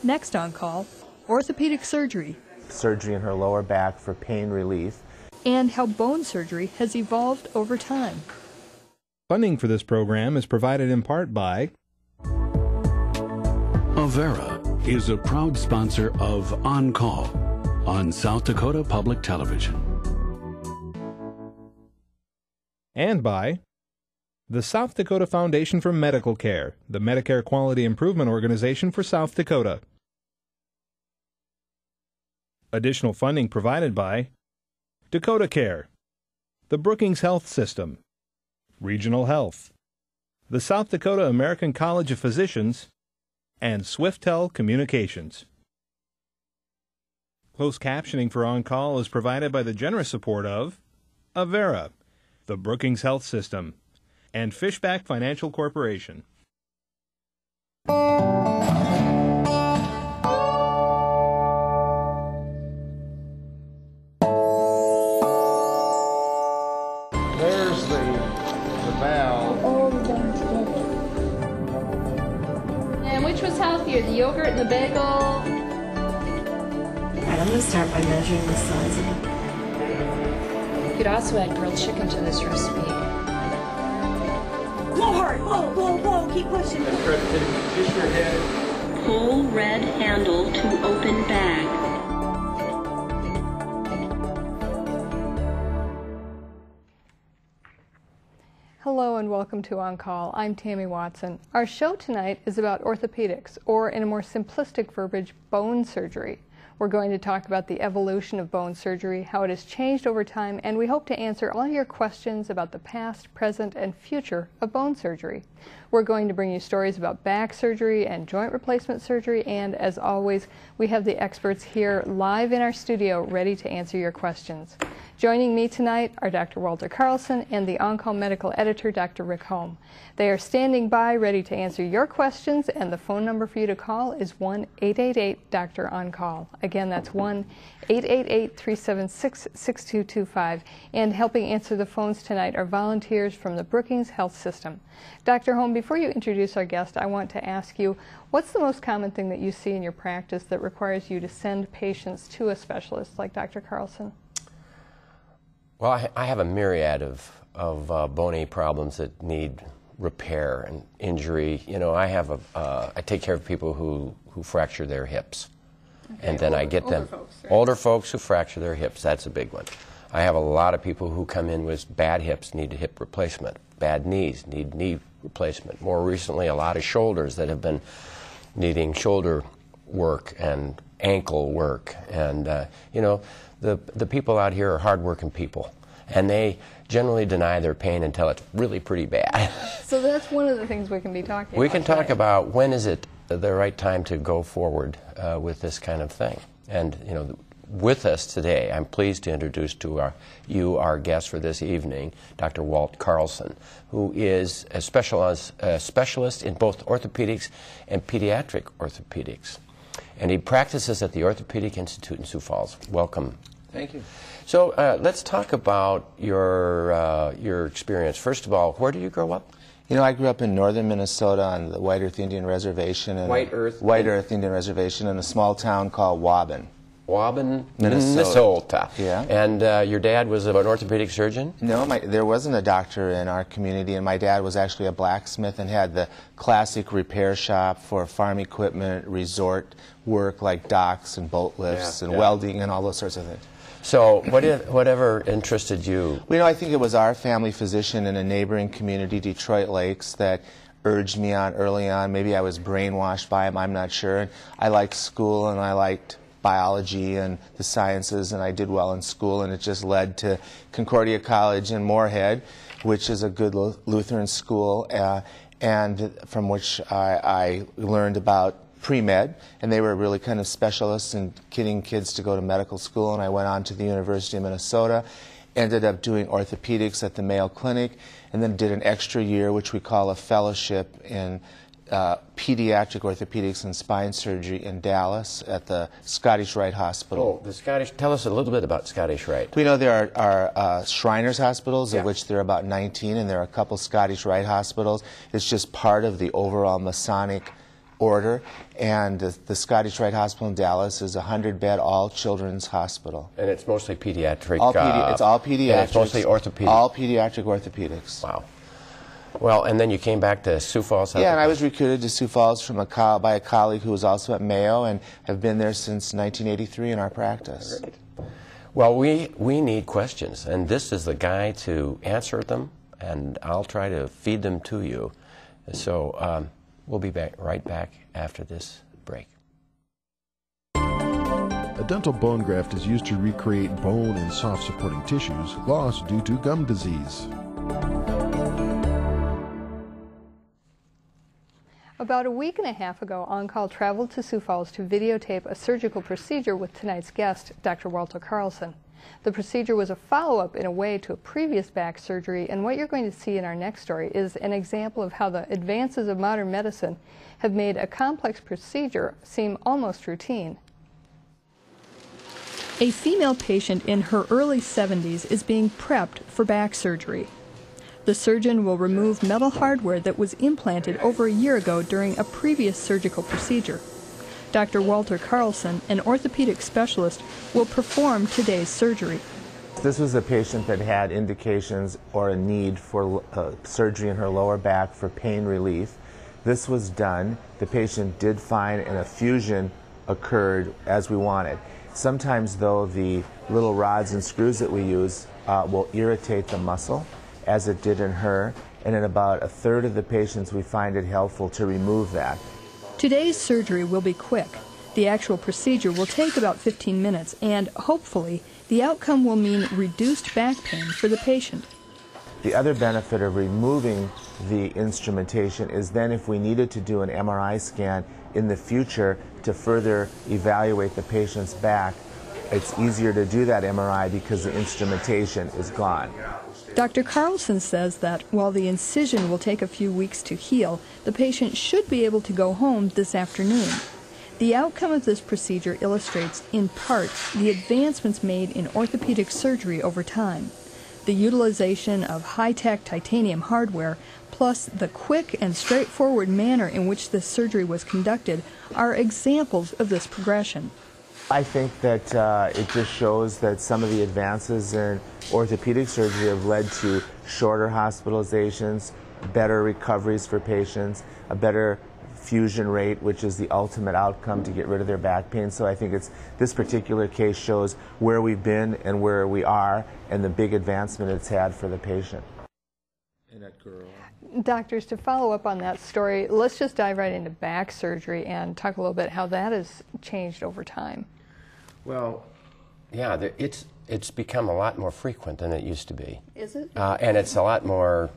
Next on call, orthopedic surgery. Surgery in her lower back for pain relief. And how bone surgery has evolved over time. Funding for this program is provided in part by Avera is a proud sponsor of On Call on South Dakota Public Television. and by the South Dakota Foundation for Medical Care, the Medicare Quality Improvement Organization for South Dakota. Additional funding provided by Dakota Care, the Brookings Health System, Regional Health, the South Dakota American College of Physicians, and Swiftel Communications. Closed captioning for On Call is provided by the generous support of Avera, the Brookings Health System, and Fishback Financial Corporation. There's the valve. And which was healthier, the yogurt and the bagel? All right, I'm going to start by measuring the size of it. You could also add grilled chicken to this recipe. Go hard! Whoa! Keep pushing. Just your head. Pull red handle to open bag. Hello and welcome to On Call. I'm Tammy Watson. Our show tonight is about orthopedics, or in a more simplistic verbiage, bone surgery. We're going to talk about the evolution of bone surgery, how it has changed over time, and we hope to answer all your questions about the past, present, and future of bone surgery. We're going to bring you stories about back surgery and joint replacement surgery, and as always, we have the experts here live in our studio ready to answer your questions. Joining me tonight are Dr. Walter Carlson and the On Call medical editor, Dr. Rick Holm. They are standing by ready to answer your questions, and the phone number for you to call is 1-888-DOCTOR-ON-CALL. Again, that's 1-888-376-6225. And helping answer the phones tonight are volunteers from the Brookings Health System. Dr. Holm, before you introduce our guest, I want to ask you, what's the most common thing that you see in your practice that requires you to send patients to a specialist like Dr. Carlson? Well, I have a myriad of bony problems that need repair and injury. You know, I take care of people who fracture their hips. Okay. And then I get them, folks, right? Older folks who fracture their hips, that's a big one. I have a lot of people who come in with bad hips, need a hip replacement, bad knees, need knee replacement. More recently, a lot of shoulders that have been needing shoulder work and ankle work. And, you know, the people out here are hard-working people, and they generally deny their pain until it's really pretty bad. So that's one of the things we can be talking about. We can talk about when is it the right time to go forward with this kind of thing. And, you know, with us today, I'm pleased to introduce to our guest for this evening, Dr. Walt Carlson, who is a specialist in both orthopedics and pediatric orthopedics. And he practices at the Orthopedic Institute in Sioux Falls. Welcome. Thank you. So let's talk about your experience. First of all, where did you grow up? You know, I grew up in northern Minnesota on the White Earth Indian Reservation. White Earth Indian Reservation in a small town called Waubun. Waubun, Minnesota. Yeah. And your dad was an orthopedic surgeon? No, there wasn't a doctor in our community, and my dad was actually a blacksmith and had the classic repair shop for farm equipment, resort work like docks and boat lifts and welding and all those sorts of things. So whatever interested you? Well, you know, I think it was our family physician in a neighboring community, Detroit Lakes, that urged me on early on. Maybe I was brainwashed by him, I'm not sure. And I liked school and I liked biology and the sciences, and I did well in school, and it just led to Concordia College in Moorhead, which is a good Lutheran school, and from which I learned about pre-med, and they were really kind of specialists in getting kids to go to medical school, and I went on to the University of Minnesota, ended up doing orthopedics at the Mayo Clinic, and then did an extra year, which we call a fellowship in pediatric orthopedics and spine surgery in Dallas at the Scottish Rite Hospital. Oh, the Scottish. Tell us a little bit about Scottish Rite. We know there are Shriners hospitals, of which there are about 19, and there are a couple Scottish Rite hospitals. It's just part of the overall Masonic order, and the Scottish Rite Hospital in Dallas is a 100-bed all-children's hospital. And it's mostly pediatric? It's all pediatrics. And it's mostly orthopedic? All pediatric orthopedics. Wow. Well, and then you came back to Sioux Falls? Yeah, and I was recruited to Sioux Falls from by a colleague who was also at Mayo, and have been there since 1983 in our practice. Great. Well, we need questions, and this is the guy to answer them, and I'll try to feed them to you. So we'll be right back after this break. A dental bone graft is used to recreate bone and soft supporting tissues lost due to gum disease. About a week and a half ago, On Call traveled to Sioux Falls to videotape a surgical procedure with tonight's guest, Dr. Walter Carlson. The procedure was a follow-up in a way to a previous back surgery, and what you're going to see in our next story is an example of how the advances of modern medicine have made a complex procedure seem almost routine. A female patient in her early 70s is being prepped for back surgery. The surgeon will remove metal hardware that was implanted over a year ago during a previous surgical procedure. Dr. Walter Carlson, an orthopedic specialist, will perform today's surgery. This was a patient that had indications or a need for surgery in her lower back for pain relief. This was done. The patient did fine, and a fusion occurred as we wanted. Sometimes, though, the little rods and screws that we use will irritate the muscle, as it did in her, and in about a third of the patients we find it helpful to remove that. Today's surgery will be quick. The actual procedure will take about 15 minutes, and hopefully the outcome will mean reduced back pain for the patient. The other benefit of removing the instrumentation is then if we needed to do an MRI scan in the future to further evaluate the patient's back, it's easier to do that MRI because the instrumentation is gone. Dr. Carlson says that while the incision will take a few weeks to heal, the patient should be able to go home this afternoon. The outcome of this procedure illustrates, in part, the advancements made in orthopedic surgery over time. The utilization of high-tech titanium hardware, plus the quick and straightforward manner in which this surgery was conducted, are examples of this progression. I think that it just shows that some of the advances in orthopedic surgery have led to shorter hospitalizations, better recoveries for patients, a better fusion rate, which is the ultimate outcome to get rid of their back pain. So I think this particular case shows where we've been and where we are and the big advancement it's had for the patient. And that girl. Doctors, to follow up on that story, let's just dive right into back surgery and talk a little bit how that has changed over time. Well, yeah, it's become a lot more frequent than it used to be. Is it? And it's a lot more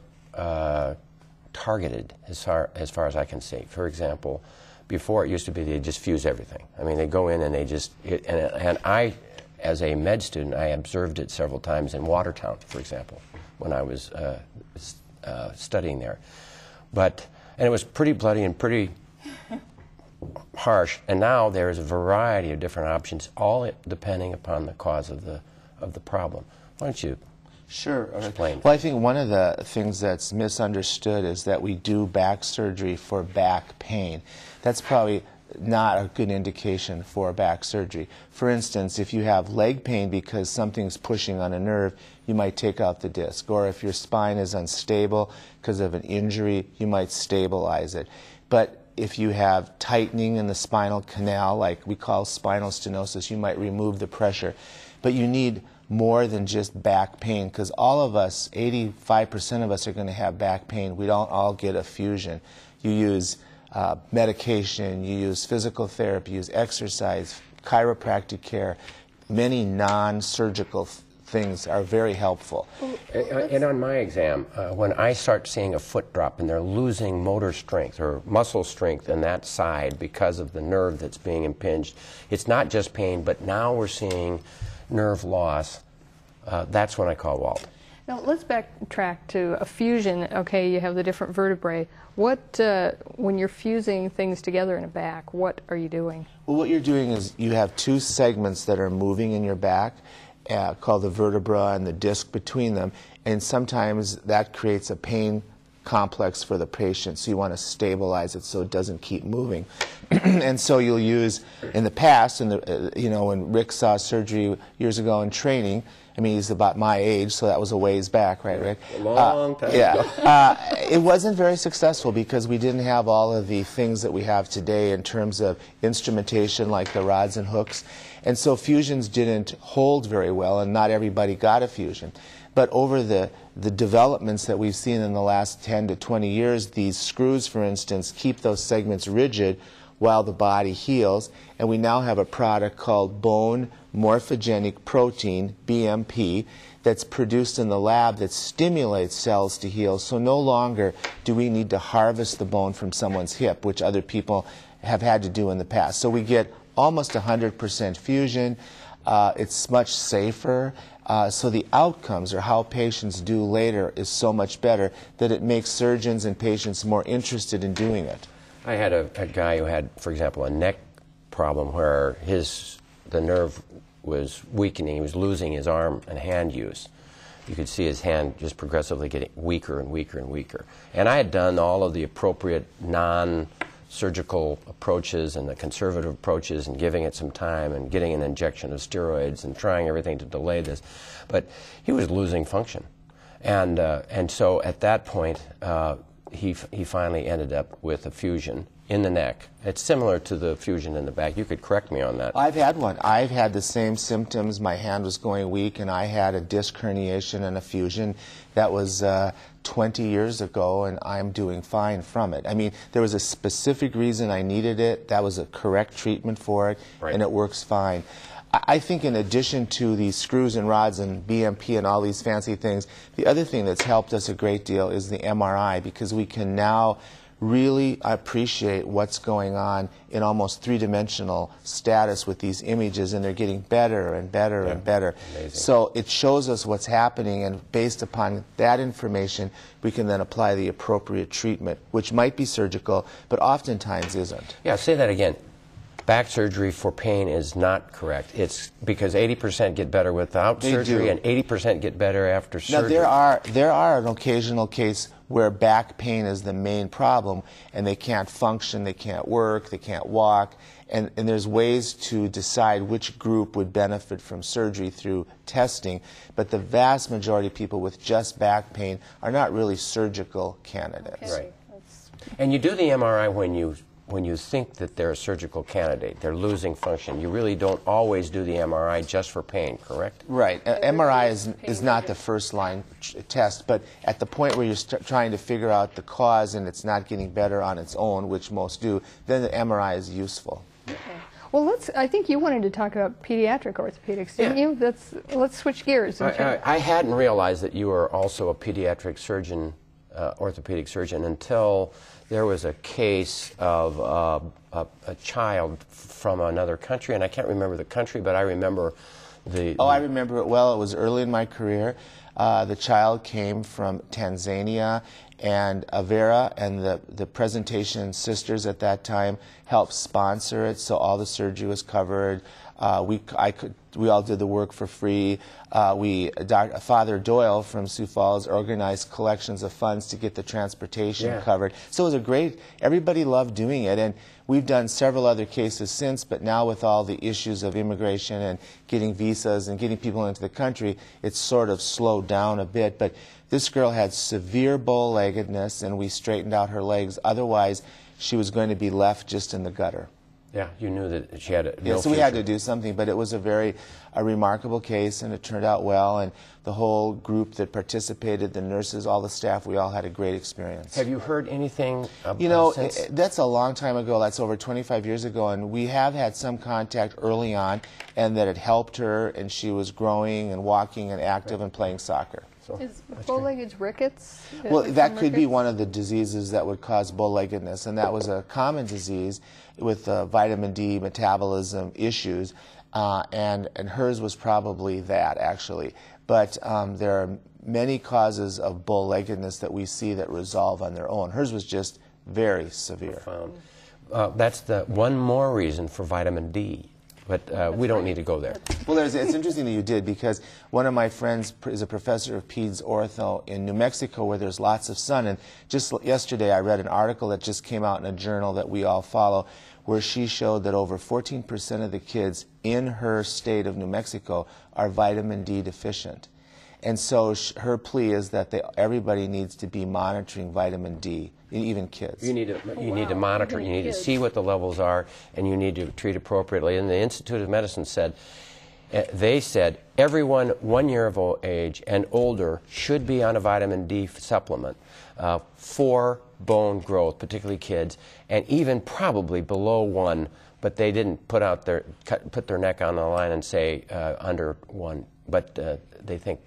targeted as far as I can see. For example, before it used to be they just fuse everything. I mean, they go in and they just, and I, as a med student, I observed it several times in Watertown, for example, when I was studying there. And it was pretty bloody and pretty harsh, and now there's a variety of different options, all depending upon the cause of the problem. Why don't you explain? Well, I think one of the things that's misunderstood is that we do back surgery for back pain. That's probably not a good indication for back surgery. For instance, if you have leg pain because something's pushing on a nerve, you might take out the disc. Or if your spine is unstable because of an injury, you might stabilize it. But if you have tightening in the spinal canal, like we call spinal stenosis, you might remove the pressure. But you need more than just back pain, because all of us, 85% of us, are going to have back pain. We don't all get a fusion. You use medication, you use physical therapy, you use exercise, chiropractic care. Many non-surgical things are very helpful. And on my exam, when I start seeing a foot drop and they're losing motor strength or muscle strength in that side because of the nerve that's being impinged, it's not just pain, but now we're seeing nerve loss. That's when I call Walt. Now let's backtrack to a fusion. Okay, you have the different vertebrae. When you're fusing things together in a back, what are you doing? Well, what you're doing is you have two segments that are moving in your back, called the vertebra and the disc between them, and sometimes that creates a pain complex for the patient, so you want to stabilize it so it doesn't keep moving. And so you'll use, in the past, you know, when Rick saw surgery years ago in training, I mean, he's about my age, so that was a ways back, right, Rick? A long time ago. Yeah. It wasn't very successful because we didn't have all of the things that we have today in terms of instrumentation like the rods and hooks. And so fusions didn't hold very well, and not everybody got a fusion. But over the developments that we've seen in the last 10 to 20 years, these screws, for instance, keep those segments rigid while the body heals. And we now have a product called bone morphogenic protein, BMP, that's produced in the lab that stimulates cells to heal. So no longer do we need to harvest the bone from someone's hip, which other people have had to do in the past. So we get almost 100% fusion. It's much safer. So the outcomes, or how patients do later, is so much better that it makes surgeons and patients more interested in doing it. I had a guy who had, for example, a neck problem where the nerve was weakening. He was losing his arm and hand use. You could see his hand just progressively getting weaker and weaker and weaker. And I had done all of the appropriate non-surgical approaches and the conservative approaches and giving it some time and getting an injection of steroids and trying everything to delay this. But he was losing function. And so at that point, he finally ended up with a fusion in the neck. It's similar to the fusion in the back. You could correct me on that. I've had one. I've had the same symptoms. My hand was going weak, and I had a disc herniation and a fusion. That was 20 years ago, and I'm doing fine from it. I mean, there was a specific reason I needed it. That was a correct treatment for it, right, and it works fine. I think in addition to these screws and rods and BMP and all these fancy things, the other thing that's helped us a great deal is the MRI, because we can now really appreciate what's going on in almost three-dimensional status with these images, and they're getting better and better and better. Amazing. So it shows us what's happening, and based upon that information, we can then apply the appropriate treatment, which might be surgical, but oftentimes isn't. Yeah, say that again. Back surgery for pain is not correct. It's because 80% get better without surgery and 80% get better after surgery. Now, there are an occasional case where back pain is the main problem, and they can't function, they can't work, they can't walk, and there's ways to decide which group would benefit from surgery through testing, but the vast majority of people with just back pain are not really surgical candidates. Okay. Right. And you do the MRI when you think that they're a surgical candidate, they're losing function. You really don't always do the MRI just for pain, correct? Right. MRI is not the first line test, but at the point where you're trying to figure out the cause and it's not getting better on its own, which most do, then the MRI is useful. Okay. Well, I think you wanted to talk about pediatric orthopedics, didn't you? Let's switch gears. I hadn't realized that you were also a pediatric surgeon, orthopedic surgeon, until there was a case of a child from another country, and I can't remember the country, but I remember I remember it well. It was early in my career. The child came from Tanzania, and Avera and the presentation sisters at that time helped sponsor it, so all the surgery was covered. We all did the work for free. Father Doyle from Sioux Falls organized collections of funds to get the transportation covered. So it was everybody loved doing it, and we've done several other cases since, but now with all the issues of immigration and getting visas and getting people into the country, it's sort of slowed down a bit. But this girl had severe bow-leggedness, and we straightened out her legs. Otherwise, she was going to be left just in the gutter. Yeah, you knew that she had no so we had to do something, but it was a remarkable case, and it turned out well, and the whole group that participated, the nurses, all the staff, we all had a great experience. Have you heard anything since? That's a long time ago. That's over 25 years ago, and we have had some contact early on, and that it helped her, and she was growing and walking and active and playing soccer. Is bow-legged rickets? Well, that could be one of the diseases that would cause bow-leggedness, and that was a common disease with vitamin D metabolism issues, and hers was probably that, actually. But there are many causes of bow-leggedness that we see that resolve on their own. Hers was just very severe. Profound. That's the one more reason for vitamin D. But we don't need to go there. Well, it's interesting that you did, because one of my friends is a professor of peds ortho in New Mexico, where there's lots of sun. And just yesterday I read an article that just came out in a journal that we all follow, where she showed that over 14% of the kids in her state of New Mexico are vitamin D deficient. And so her plea is that everybody needs to be monitoring vitamin D, even kids. You need to monitor, you need to see what the levels are, and you need to treat appropriately. And the Institute of Medicine said, they said everyone 1 year of age and older should be on a vitamin D supplement for bone growth, particularly kids, and even probably below 1, but they didn't put their neck on the line and say under 1, but they think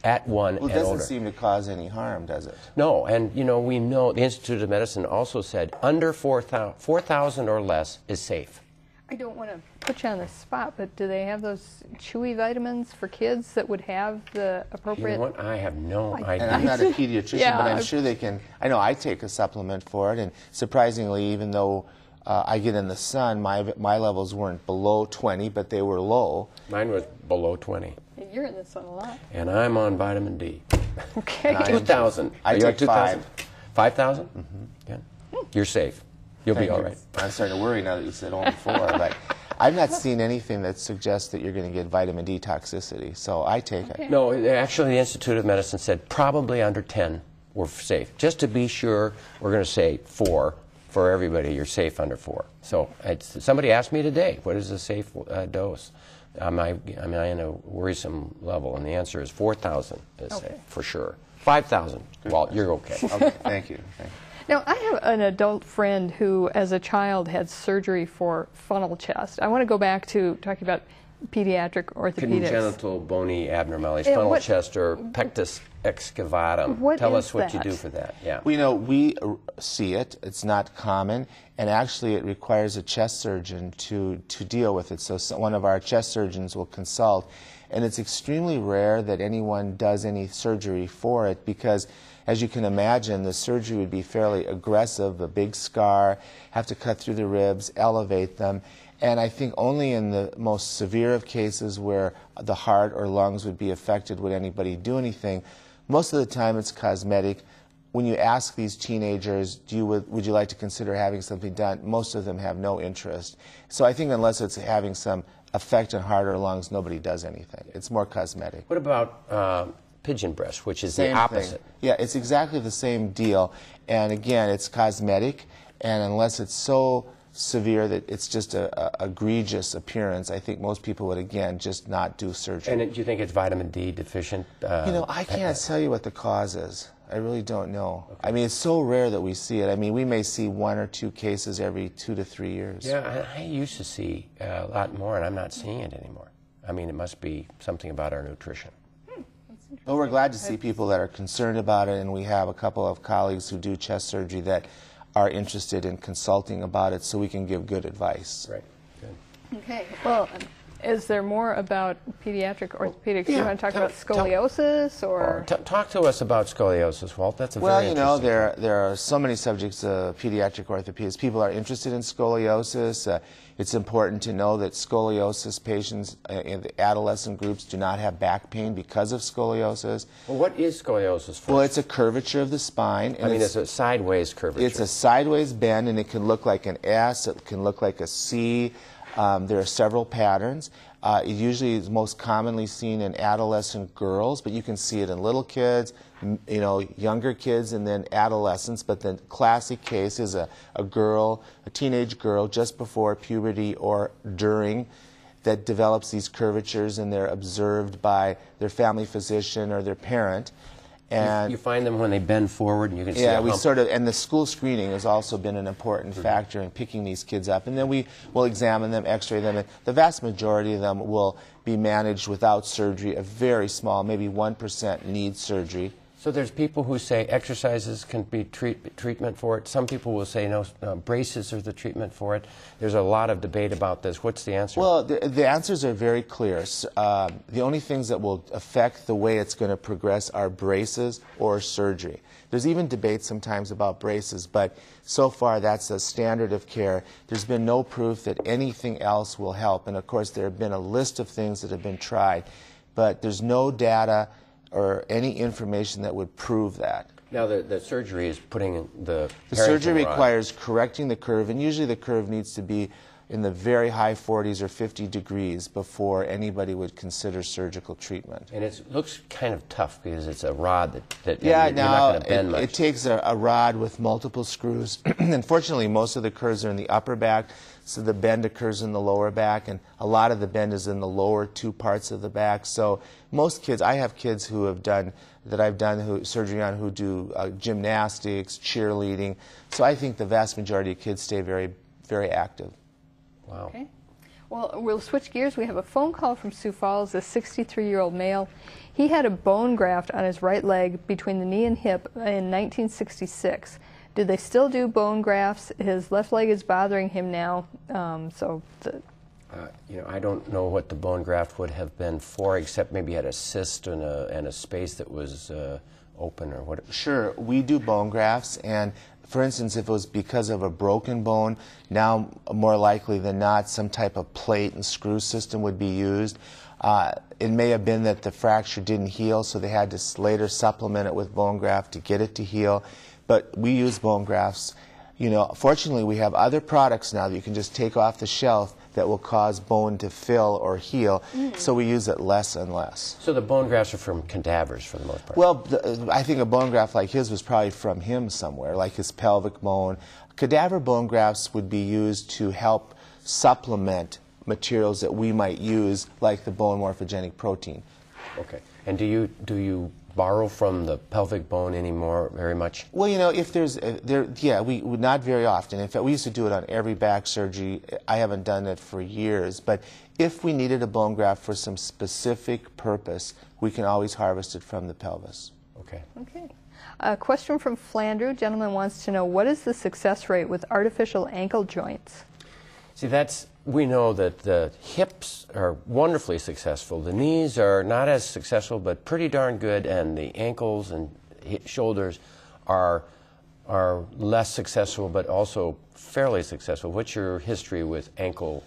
at 1 and older. Well, it doesn't seem to cause any harm, does it? No, and we know the Institute of Medicine also said under 4,000 or less is safe. I don't want to put you on the spot, but do they have those chewy vitamins for kids that would have the appropriate? You know what? I have no idea. And I'm not a pediatrician, Yeah, but I'm sure they can. I know I take a supplement for it, and surprisingly, even though I get in the sun, my levels weren't below 20, but they were low. Mine was below 20. You're in the sun a lot. And I'm on vitamin D. Okay. 2,000. I take 5. 5,000? Mm-hmm. Yeah. You're safe. You'll be all right. I'm starting to worry now that you said only 4, but I've not seen anything that suggests that you're going to get vitamin D toxicity, so I take it. No, actually the Institute of Medicine said probably under 10 we're safe. Just to be sure, we're going to say 4 for everybody. You're safe under 4. So somebody asked me today, what is a safe dose? Am I in a worrisome level? And the answer is 4,000 is safe, for sure. 5,000, well, you're okay. Okay, thank you. Now, I have an adult friend who, as a child, had surgery for funnel chest. I want to go back to talking about pediatric orthopedics. Congenital bony abnormalities, funnel chest or pectus excavatum. Tell us what you do for that. Yeah. We see it. It's not common, and actually it requires a chest surgeon to deal with it. So one of our chest surgeons will consult, and it's extremely rare that anyone does any surgery for it, because as you can imagine, the surgery would be fairly aggressive, a big scar, have to cut through the ribs, elevate them. And I think only in the most severe of cases where the heart or lungs would be affected would anybody do anything. Most of the time it's cosmetic. When you ask these teenagers, would you like to consider having something done, most of them have no interest. So I think unless it's having some effect on heart or lungs, nobody does anything. It's more cosmetic. What about pigeon breast, which is the opposite? Yeah, it's exactly the same deal. And again, it's cosmetic, and unless it's so severe that it's just a egregious appearance, I think most people would, again, just not do surgery. And do you think it's vitamin D deficient? I can't tell you what the cause is. I really don't know. Okay. I mean, it's so rare that we see it. I mean, we may see 1 or 2 cases every 2 to 3 years. Yeah, I used to see a lot more, and I'm not seeing it anymore. I mean, it must be something about our nutrition. Well, we're glad to see people that are concerned about it, and we have a couple of colleagues who do chest surgery that are interested in consulting about it, so we can give good advice. Right. Good. Okay. Well, is there more about pediatric orthopedics? Do you want to talk about scoliosis, or talk to us about scoliosis, Walt? That's a very interesting. There are so many subjects of pediatric orthopedics. People are interested in scoliosis. It's important to know that scoliosis patients in the adolescent groups do not have back pain because of scoliosis. Well, what is scoliosis for? Well, it's a curvature of the spine. And it's a sideways curvature. It's a sideways bend, and it can look like an S. It can look like a C. There are several patterns. It usually is most commonly seen in adolescent girls, but you can see it in little kids, younger kids, and then adolescents. But the classic case is a girl, a teenage girl, just before puberty or during, that develops these curvatures, and they're observed by their family physician or their parent. And you find them when they bend forward, and you can see we and the school screening has also been an important factor in picking these kids up. And then we will examine them, x-ray them, and the vast majority of them will be managed without surgery. A very small, maybe 1% need surgery. So there's people who say exercises can be treatment for it. Some people will say no, braces are the treatment for it. There's a lot of debate about this. What's the answer? Well, the answers are very clear. The only things that will affect the way it's going to progress are braces or surgery. There's even debate sometimes about braces, but so far that's a standard of care. There's been no proof that anything else will help. And of course, there have been a list of things that have been tried, but there's no data or any information that would prove that. Now, the surgery is putting the surgery rod. requires correcting the curve, and usually the curve needs to be in the very high 40s or 50 degrees before anybody would consider surgical treatment. And it looks kind of tough because it's a rod that yeah, you're not going to bend much. It takes a rod with multiple screws. Unfortunately, most of the curves are in the upper back, so the bend occurs in the lower back, and a lot of the bend is in the lower two parts of the back. So most kids, I have kids who have done, that I've done surgery on, who do gymnastics, cheerleading. So I think the vast majority of kids stay very, very active. Wow. Okay. Well, we'll switch gears. We have a phone call from Sioux Falls, a 63-year-old male. He had a bone graft on his right leg between the knee and hip in 1966. Do they still do bone grafts? His left leg is bothering him now. You know, I don't know what the bone graft would have been for, except maybe had a cyst and a space that was open or what. Sure, we do bone grafts, and for instance, if it was because of a broken bone, now more likely than not some type of plate and screw system would be used. It may have been that the fracture didn't heal, so they had to later supplement it with bone graft to get it to heal. But we use bone grafts. You know, fortunately, we have other products now that you can just take off the shelf that will cause bone to fill or heal, so we use it less and less. So the bone grafts are from cadavers for the most part? Well, I think a bone graft like his was probably from him somewhere, like his pelvic bone. Cadaver bone grafts would be used to help supplement materials that we might use, like the bone morphogenic protein. Okay. And do you borrow from the pelvic bone anymore very much? Well, you know, if there's, yeah, we would not very often. In fact, we used to do it on every back surgery. I haven't done it for years. But if we needed a bone graft for some specific purpose, we can always harvest it from the pelvis. Okay. Okay. A question from Flandreau. Gentleman wants to know, what is the success rate with artificial ankle joints? See, we know that the hips are wonderfully successful. The knees are not as successful, but pretty darn good, and the ankles and shoulders are less successful, but also fairly successful. What's your history with ankle?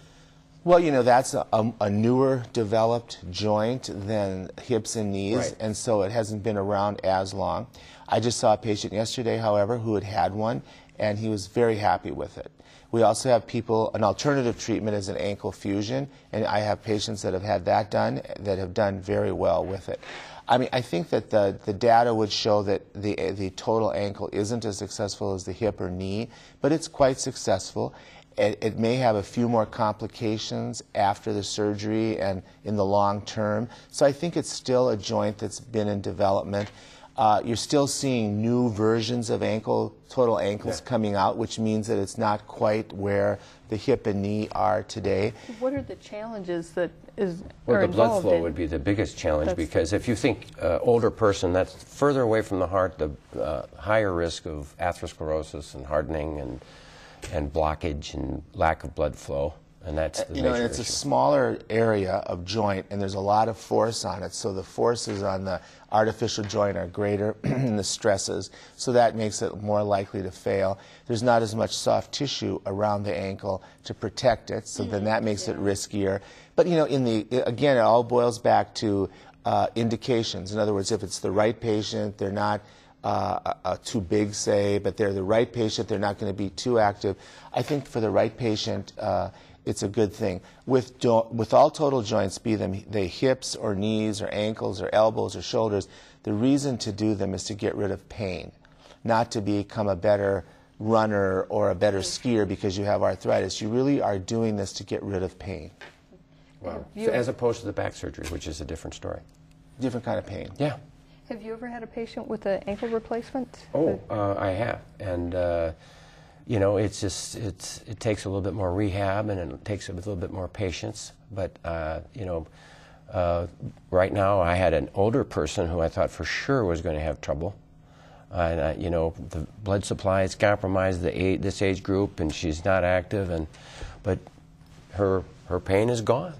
Well, you know, that's a newer developed joint than hips and knees, right, and so it hasn't been around as long. I just saw a patient yesterday, however, who had one, and he was very happy with it. We also have an alternative treatment is an ankle fusion, and I have patients that have had that done that have done very well with it. I mean, I think that the data would show that the total ankle isn't as successful as the hip or knee, but it's quite successful. It may have a few more complications after the surgery and in the long term. So I think it's still a joint that's been in development. You're still seeing new versions of total ankles coming out, which means that it's not quite where the hip and knee are today. What are the challenges that are involved? Well, the blood flow would be the biggest challenge, because if you think older person, that's further away from the heart, the higher risk of atherosclerosis and hardening and blockage and lack of blood flow. And that's the major it's issue. a smaller area of joint, and there's a lot of force on it, so the forces on the artificial joint are greater than the stresses, so that makes it more likely to fail. There's not as much soft tissue around the ankle to protect it, so then that makes it riskier. But, you know, again, it all boils back to indications. In other words, if it's the right patient, they're not too big, say, but they're the right patient, they're not going to be too active. I think for the right patient, it's a good thing. With all total joints, be they hips or knees or ankles or elbows or shoulders, the reason to do them is to get rid of pain, not to become a better runner or a better skier because you have arthritis. You really are doing this to get rid of pain. Wow. So as opposed to the back surgery, which is a different story. Different kind of pain. Yeah. Have you ever had a patient with an ankle replacement? Oh, I have. And you know, it takes a little bit more rehab, and it takes a little bit more patience. But you know, Right now, I had an older person who I thought for sure was going to have trouble. And, you know, the blood supply is compromised, this age group, and she's not active, but her pain is gone.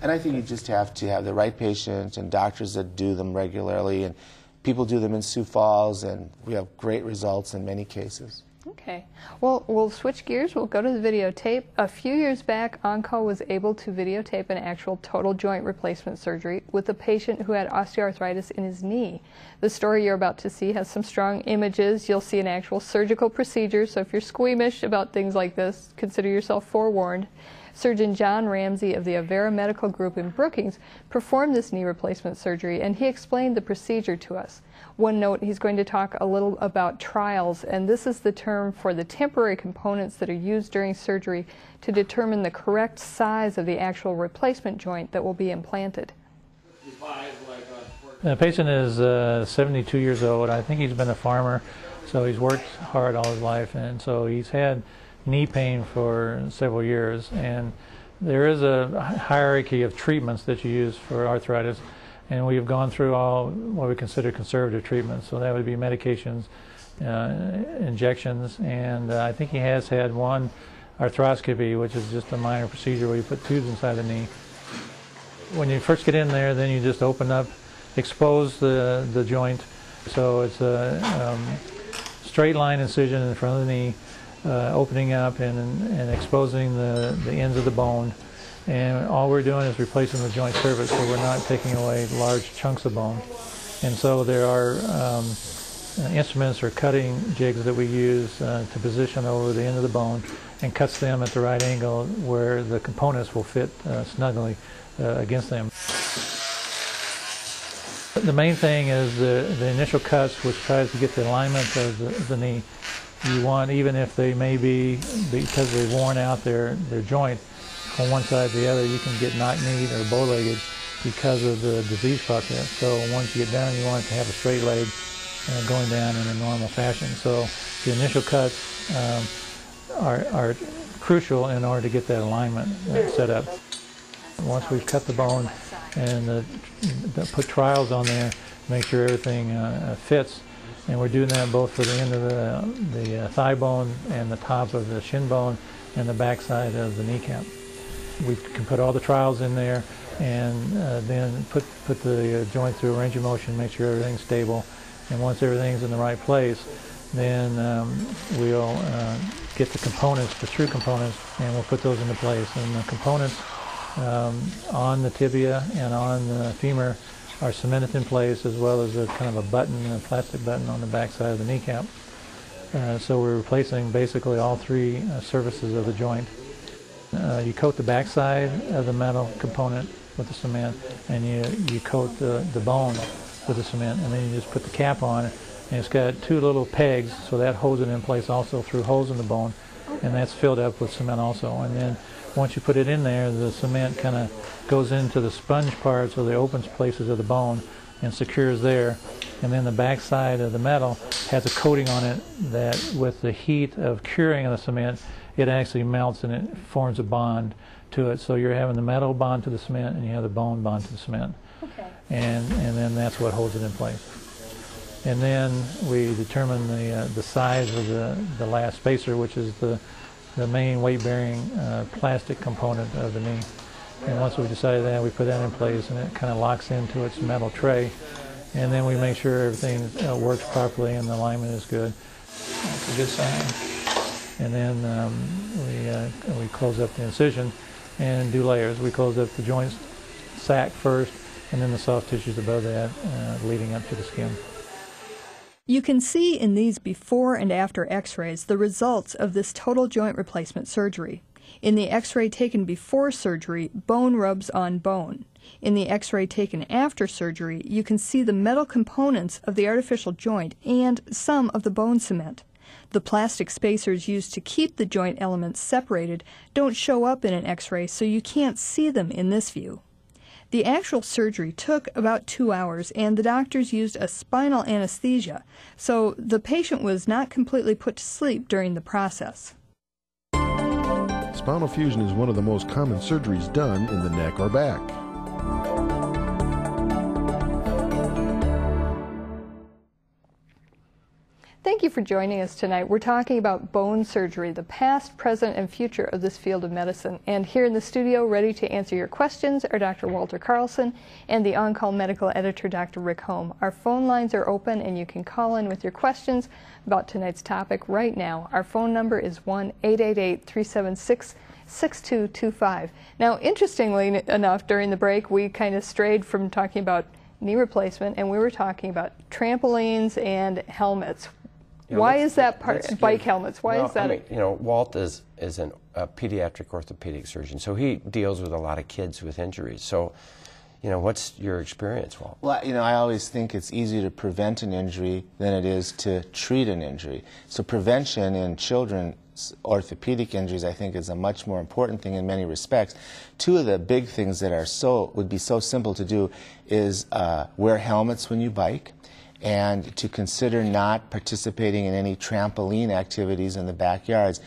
And I think you just have to have the right patient and doctors that do them regularly, and people do them in Sioux Falls, and we have great results in many cases. Okay. Well, we'll switch gears. We'll go to the videotape. A few years back, OnCall was able to videotape an actual total joint replacement surgery with a patient who had osteoarthritis in his knee. The story you're about to see has some strong images. You'll see an actual surgical procedure, so if you're squeamish about things like this, consider yourself forewarned. Surgeon John Ramsay of the Avera Medical Group in Brookings performed this knee replacement surgery, and he explained the procedure to us. One note, he's going to talk a little about trials, and this is the term for the temporary components that are used during surgery to determine the correct size of the actual replacement joint that will be implanted. The patient is 72 years old. I think he's been a farmer, so he's worked hard all his life, and so he's had knee pain for several years. And there is a hierarchy of treatments that you use for arthritis, and we have gone through all what we consider conservative treatments. So that would be medications, injections, and I think he has had one arthroscopy, which is just a minor procedure where you put tubes inside the knee. When you first get in there, then you just open up, expose the joint. So it's a straight line incision in front of the knee, opening up and exposing the ends of the bone. And all we're doing is replacing the joint surface, so we're not taking away large chunks of bone. And so there are instruments or cutting jigs that we use to position over the end of the bone and cuts them at the right angle where the components will fit snugly against them. The main thing is the initial cuts, which tries to get the alignment of the knee. You want, even if they may be, because they've worn out their joint from one side to the other, you can get knock-kneed or bow-legged because of the disease process. So once you get down, you want it to have a straight leg going down in a normal fashion. So the initial cuts are crucial in order to get that alignment set up. Once we've cut the bone and put trials on there, make sure everything fits. And we're doing that both for the end of the thigh bone and the top of the shin bone and the back side of the kneecap. We can put all the trials in there and then put the joint through a range of motion, make sure everything's stable. And once everything's in the right place, then we'll get the components, the true components, and we'll put those into place. And the components on the tibia and on the femur are cemented in place, as well as a kind of a button, a plastic button on the back side of the kneecap. So we're replacing basically all three surfaces of the joint. You coat the back side of the metal component with the cement, and you coat the bone with the cement, and then you just put the cap on it. And it's got two little pegs, so that holds it in place also through holes in the bone, and that's filled up with cement also. And then once you put it in there, the cement kind of goes into the sponge parts or the open places of the bone and secures there. And then the back side of the metal has a coating on it that, with the heat of curing of the cement, it actually melts and it forms a bond to it. So you're having the metal bond to the cement and you have the bone bond to the cement. Okay. And then that's what holds it in place. And then we determine the size of the last spacer, which is the main weight-bearing plastic component of the knee. And once we decided that, we put that in place, and it kind of locks into its metal tray. And then we make sure everything works properly and the alignment is good. That's a good sign. And then we close up the incision and do layers. We close up the joint sac first, and then the soft tissues above that, leading up to the skin. You can see in these before and after x-rays the results of this total joint replacement surgery. In the x-ray taken before surgery, bone rubs on bone. In the x-ray taken after surgery, you can see the metal components of the artificial joint and some of the bone cement. The plastic spacers used to keep the joint elements separated don't show up in an x-ray, so you can't see them in this view. The actual surgery took about 2 hours, and the doctors used a spinal anesthesia, so the patient was not completely put to sleep during the process. Spinal fusion is one of the most common surgeries done in the neck or back. for joining us tonight. We're talking about bone surgery, the past, present, and future of this field of medicine. And here in the studio, ready to answer your questions, are Dr. Walter Carlson and the On-Call medical editor, Dr. Rick Holm. Our phone lines are open, and you can call in with your questions about tonight's topic right now. Our phone number is 1-888-376-6225. Now, interestingly enough, during the break, we kind of strayed from talking about knee replacement, and we were talking about trampolines and helmets. Why is that part, bike helmets? Why is that? I mean, Walt is a pediatric orthopedic surgeon, so he deals with a lot of kids with injuries. So, what's your experience, Walt? Well, I always think it's easier to prevent an injury than it is to treat an injury. So prevention in children's orthopedic injuries, I think, is a much more important thing in many respects. Two of the big things that would be so simple to do is wear helmets when you bike, and to consider not participating in any trampoline activities in the backyards.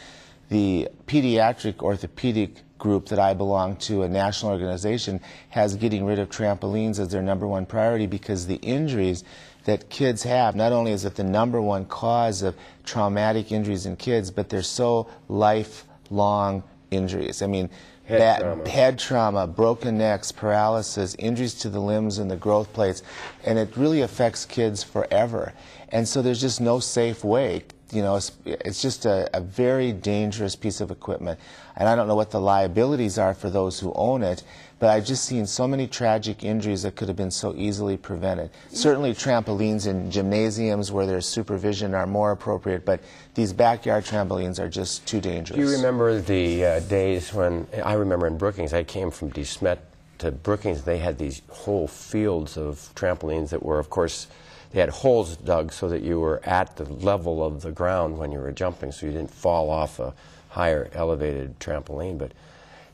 The pediatric orthopedic group that I belong to, a national organization, has getting rid of trampolines as their #1 priority, because the injuries that kids have, not only is it the #1 cause of traumatic injuries in kids, but they're so lifelong injuries. I mean, head trauma, broken necks, paralysis, injuries to the limbs and the growth plates, and it really affects kids forever. And so there's just no safe way. It's just a very dangerous piece of equipment. And I don't know what the liabilities are for those who own it, but I've just seen so many tragic injuries that could have been so easily prevented. Certainly trampolines in gymnasiums where there's supervision are more appropriate, but these backyard trampolines are just too dangerous. Do you remember the days when, I remember in Brookings, I came from DeSmet to Brookings, they had these whole fields of trampolines that were, of course, they had holes dug so that you were at the level of the ground when you were jumping, so you didn't fall off a higher elevated trampoline. But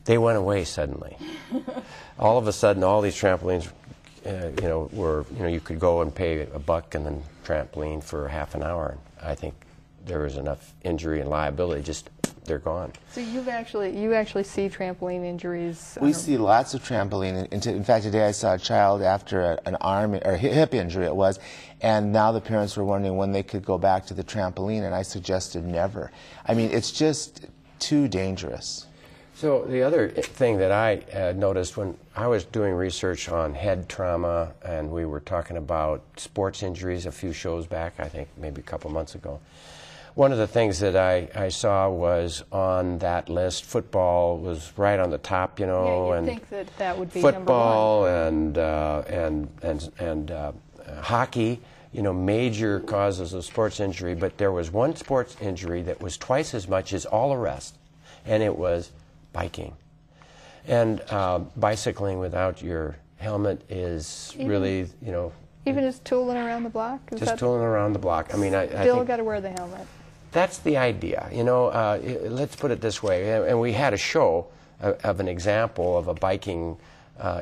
they went away suddenly. All of a sudden, all these trampolines, you could go and pay $1 and then trampoline for half an hour. And I think there was enough injury and liability, just they're gone. So you actually see trampoline injuries? We see lots of trampoline. In fact, today I saw a child after an arm or hip injury it was, and now the parents were wondering when they could go back to the trampoline, and I suggested never. I mean, it's just too dangerous. So the other thing that I noticed when I was doing research on head trauma, and we were talking about sports injuries a few shows back, I think maybe a couple months ago, one of the things that I saw was on that list, football was right on the top, Yeah, and think that would be football and hockey, major causes of sports injury. But there was one sports injury that was twice as much as all the rest, and it was biking. And bicycling without your helmet is really, even just tooling around the block? Just tooling around the block. I mean, I still got to wear the helmet. That's the idea. Let's put it this way. And we had a show of an example of a biking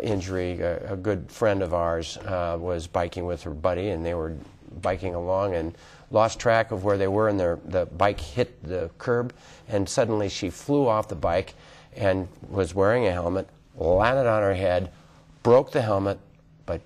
injury. A good friend of ours was biking with her buddy, and they were biking along and lost track of where they were, and the bike hit the curb, and suddenly she flew off the bike and was wearing a helmet, landed on her head, broke the helmet, but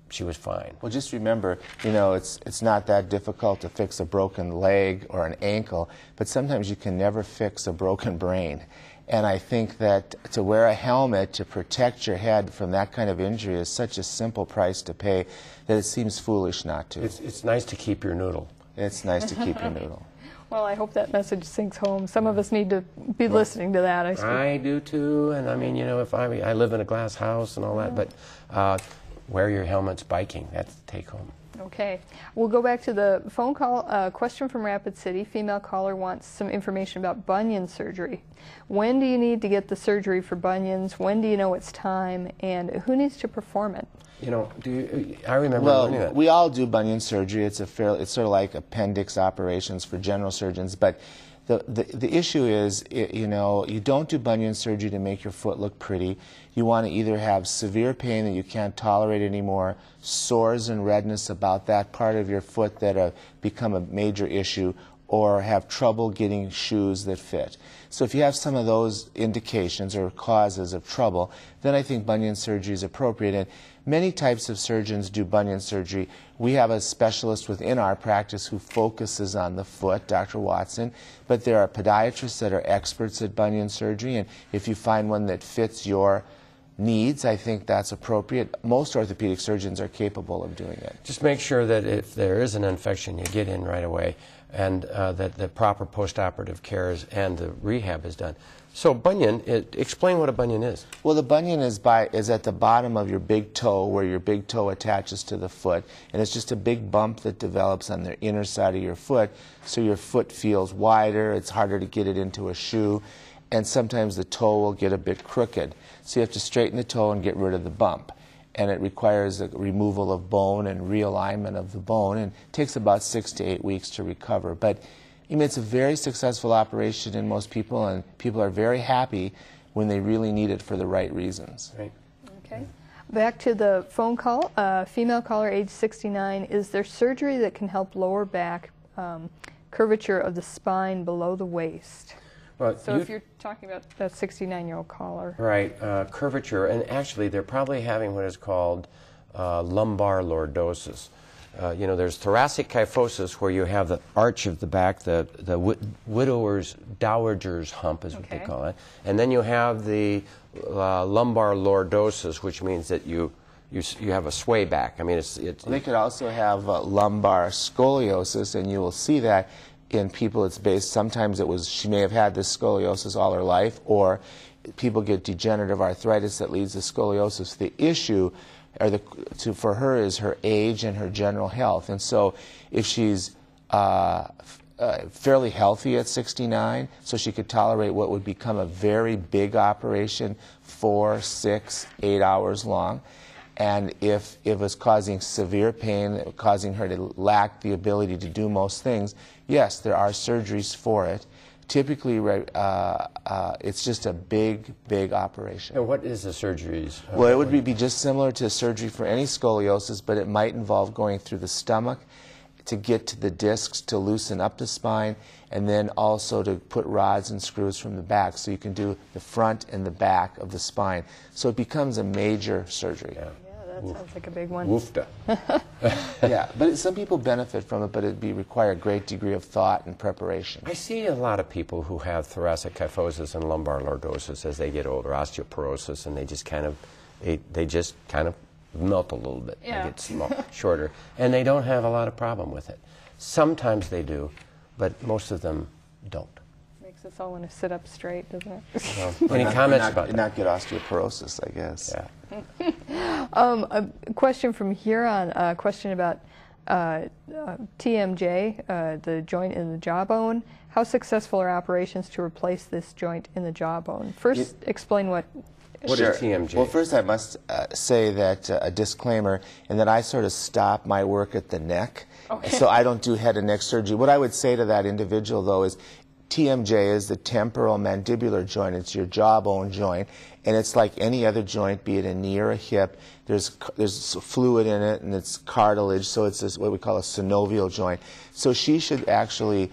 she was fine. Well, just remember, it's not that difficult to fix a broken leg or an ankle, but sometimes you can never fix a broken brain. And I think that to wear a helmet to protect your head from that kind of injury is such a simple price to pay that it seems foolish not to. It's nice to keep your noodle. It's nice to keep your noodle. Well, I hope that message sinks home. Some of us need to be listening to that. I do too, and I mean, if I live in a glass house and all that, but wear your helmets biking. That's the take home. Okay. We'll go back to the phone call. Question from Rapid City. Female caller wants some information about bunion surgery. When do you need to get the surgery for bunions? When do you know it's time? And who needs to perform it? I remember learning that. We all do bunion surgery. It's sort of like appendix operations for general surgeons, but the issue is, you don't do bunion surgery to make your foot look pretty. You want to either have severe pain that you can't tolerate anymore, sores and redness about that part of your foot that have become a major issue, or have trouble getting shoes that fit. So if you have some of those indications or causes of trouble, then I think bunion surgery is appropriate. And many types of surgeons do bunion surgery. We have a specialist within our practice who focuses on the foot, Dr. Watson, but there are podiatrists that are experts at bunion surgery, and if you find one that fits your needs, I think that's appropriate. Most orthopedic surgeons are capable of doing it. Just make sure that if there is an infection, you get in right away, and that the proper postoperative care and the rehab is done. So bunion, explain what a bunion is. Well, the bunion is at the bottom of your big toe, where your big toe attaches to the foot, and it's just a big bump that develops on the inner side of your foot, so your foot feels wider, it's harder to get it into a shoe, and sometimes the toe will get a bit crooked. So you have to straighten the toe and get rid of the bump. And it requires a removal of bone and realignment of the bone, and it takes about 6 to 8 weeks to recover. But I mean, it's a very successful operation in most people, and people are very happy when they really need it for the right reasons. Right. Okay. Back to the phone call. Female caller, age 69. Is there surgery that can help lower back curvature of the spine below the waist? Well, so if you're talking about that 69-year-old caller. Right, curvature, and actually they're probably having what is called lumbar lordosis. You know, there's thoracic kyphosis, where you have the arch of the back, the widower's, dowager's hump is what they call it, and then you have the lumbar lordosis, which means that you have a sway back. I mean, it's they could also have lumbar scoliosis, and you will see that in people. It's based, sometimes she may have had this scoliosis all her life, or people get degenerative arthritis that leads to scoliosis. The issue for her is her age and her general health. And so if she's fairly healthy at 69, so she could tolerate what would become a very big operation, 4, 6, 8 hours long, and if it was causing severe pain, causing her to lack the ability to do most things, yes, there are surgeries for it. Typically, it's just a big, big operation. And what is the surgeries? Well, it would be just similar to surgery for any scoliosis, but it might involve going through the stomach to get to the discs to loosen up the spine, and then also to put rods and screws from the back, so you can do the front and the back of the spine. So it becomes a major surgery. Yeah, that sounds like a big one. Woofda. Yeah, but some people benefit from it, but it require a great degree of thought and preparation. I see a lot of people who have thoracic kyphosis and lumbar lordosis as they get older, osteoporosis, and they just kind of melt a little bit. Yeah. They get small, shorter, and they don't have a lot of problem with it. Sometimes they do, but most of them don't. Makes us all want to sit up straight, doesn't it? Well, any comments about that? Not get osteoporosis, I guess. Yeah. A question from Huron, a question about TMJ, the joint in the jawbone. How successful are operations to replace this joint in the jawbone? First, explain what is TMJ? Well, first I must say that a disclaimer, and that I sort of stop my work at the neck, so I don't do head and neck surgery. What I would say to that individual, though, is TMJ is the temporal mandibular joint. It's your jawbone joint, and it's like any other joint, be it a knee or a hip. There's fluid in it, and it's cartilage, so it's what we call a synovial joint. So she should actually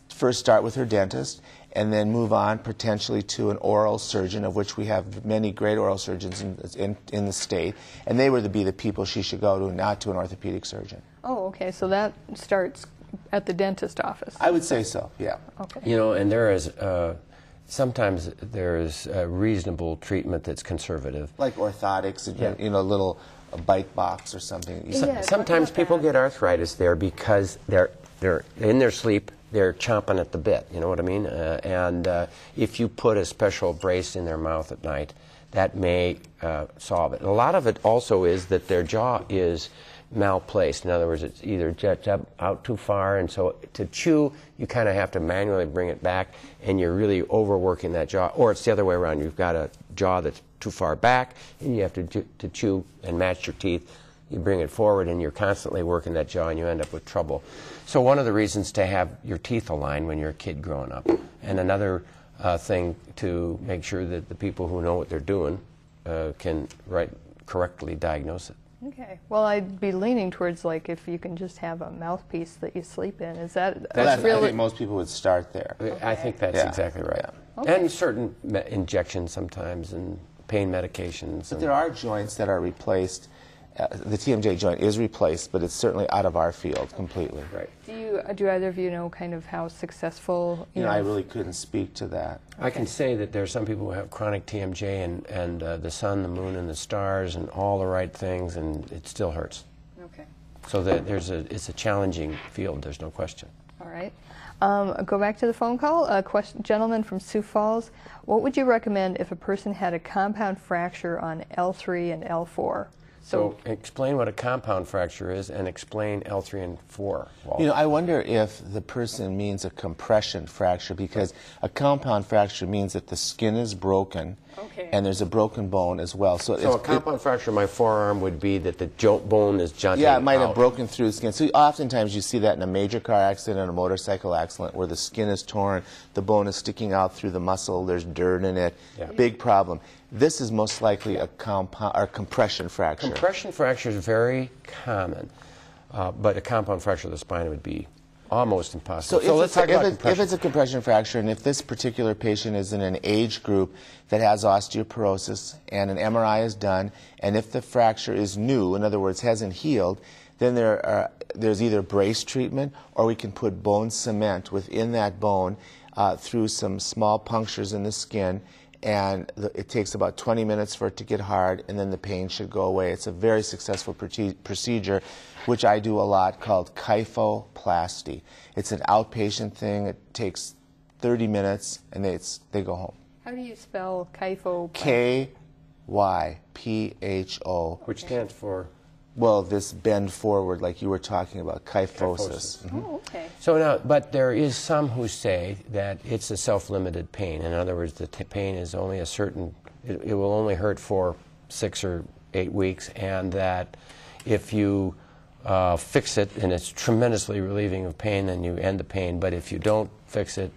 first start with her dentist, and then move on potentially to an oral surgeon, of which we have many great oral surgeons in the state, and they would be the people she should go to, not to an orthopedic surgeon. Oh, okay, so that starts at the dentist office. I would say so, yeah. Okay. You know, and there is, sometimes there is reasonable treatment that's conservative. Like orthotics, you know, a little bite box or something. Yeah, sometimes people get arthritis there because they're in their sleep, they're chomping at the bit, you know what I mean? And if you put a special brace in their mouth at night, that may solve it. And a lot of it also is that their jaw is malplaced. In other words, it's either juts out too far, and so to chew, you kind of have to manually bring it back, and you're really overworking that jaw. Or it's the other way around. You've got a jaw that's too far back, and you have to chew and match your teeth. You bring it forward, and you're constantly working that jaw, and you end up with trouble. So one of the reasons to have your teeth aligned when you're a kid growing up. And another thing to make sure that the people who know what they're doing can correctly diagnose it. Okay. Well, I'd be leaning towards like if you can just have a mouthpiece that you sleep in. Is that I really? think most people would start there. I think that's exactly right. Yeah. Okay. And certain injections sometimes and pain medications. But there are joints that are replaced. The TMJ joint is replaced, but it's certainly out of our field completely. Right. Do either of you know kind of how successful? You know, I really couldn't speak to that. I can say that there are some people who have chronic TMJ and the sun, the moon, and the stars, and all the right things, and it still hurts. Okay. So that it's a challenging field. There's no question. All right. Go back to the phone call. A gentleman from Sioux Falls. What would you recommend if a person had a compound fracture on L3 and L4? So explain what a compound fracture is and explain L3 and 4. Walt. You know, I wonder if the person means a compression fracture, because a compound fracture means that the skin is broken and there's a broken bone as well. So a compound fracture in my forearm would be that the bone is jutting Yeah, it might out. have broken through the skin. So oftentimes you see that in a major car accident and a motorcycle accident where the skin is torn, the bone is sticking out through the muscle, there's dirt in it. Yeah. Big problem. This is most likely a compression fracture. Compression fracture is very common, but a compound fracture of the spine would be almost impossible. So let's talk about if it's a compression fracture, and if this particular patient is in an age group that has osteoporosis and an MRI is done, and if the fracture is new, in other words, hasn't healed, then there's either brace treatment or we can put bone cement within that bone through some small punctures in the skin, and it takes about 20 minutes for it to get hard, and then the pain should go away. It's a very successful procedure, which I do a lot, called kyphoplasty. It's an outpatient thing. It takes 30 minutes, and they go home. How do you spell kypho? K-Y-P-H-O. Which stands for? Well, this bend forward, like you were talking about, kyphosis. Mm-hmm. Oh, okay. So now, but there is some who say that it's a self-limited pain. In other words, the pain is only a certain, it will only hurt for 6 or 8 weeks, and that if you fix it, and it's tremendously relieving of pain, then you end the pain. But if you don't fix it,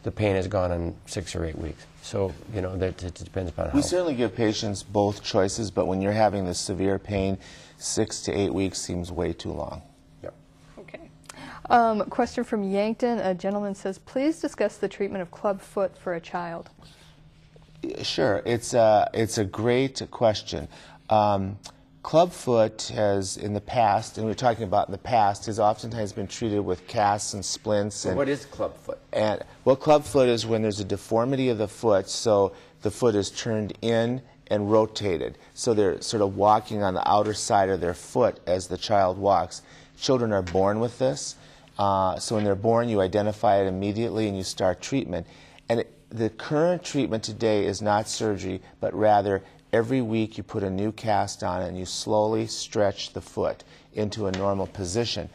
the pain is gone in 6 or 8 weeks. So, you know, that it depends upon how. We certainly give patients both choices, but when you're having the severe pain, 6 to 8 weeks seems way too long. Yep. Okay. Question from Yankton. A gentleman says, please discuss the treatment of club foot for a child. Sure. It's a great question. Clubfoot has, in the past, and we're talking about in the past, has oftentimes been treated with casts and splints. And what is clubfoot? And well, clubfoot is when there's a deformity of the foot, so the foot is turned in and rotated. So they're sort of walking on the outer side of their foot as the child walks. Children are born with this. So when they're born, you identify it immediately and you start treatment. And the current treatment today is not surgery, but rather every week you put a new cast on and you slowly stretch the foot into a normal position.